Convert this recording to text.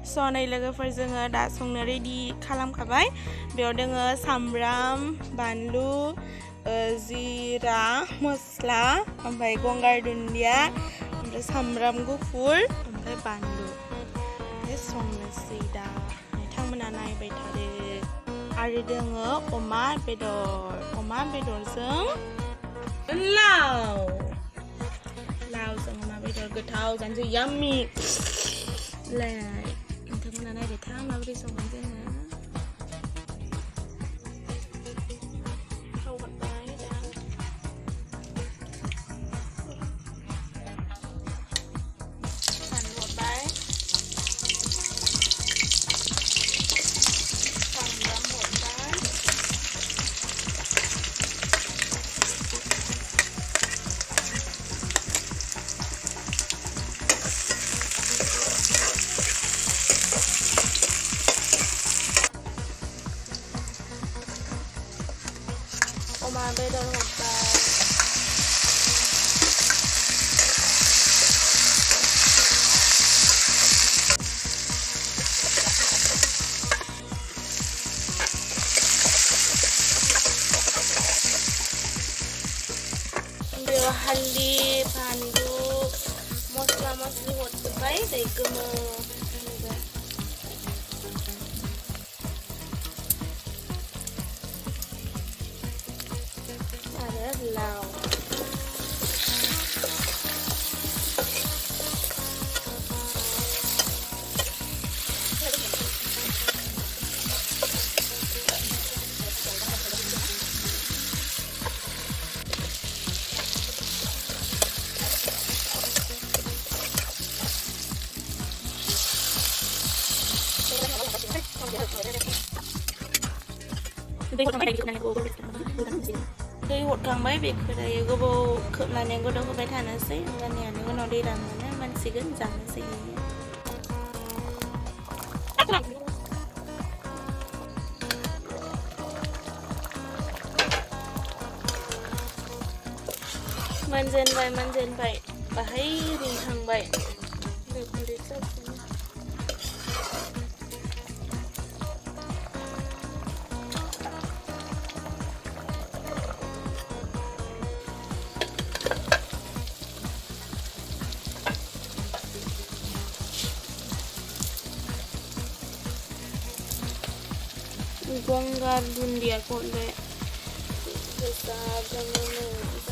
सनै लोगोफोर जोङो दा संनो रेडि खालामखाबाय बेयाव दोङो सामब्राम बानलु जिरा मस्ला ओमफ्राय गंगार दुन्दिया ओमफ्राय सामब्राम गुफुर ओमफ्राय बानलु ओमफ्राय संनोसै दा नोंथांमोना नायबाय थादो आरो दोङो अमा बेदरजों लावजों अमा बेदर गोथाव जानोसै याम्मी नोंथांमोना नायबाय था माबोरै संगोन जोङो थाव हरबाय दा बानलु हरबाय सामब्राम हरबाय अमा बेदर हरबाय बेयाव हालदै बानलु मस्ला मस्लि हरजोब्बाय दै गोमो आरो लाव दै हरखांबाय बेखौ दायो गोबाव खोबनानै गोदौ होबाय थानोसै होमबानियानो उनाव दै रानबानो मोनसिगोन जानोसै मोनजेनबाय बाहाय रुइहांबाय गंगार दुन्दियाखौ हरबाय गोजा गोमो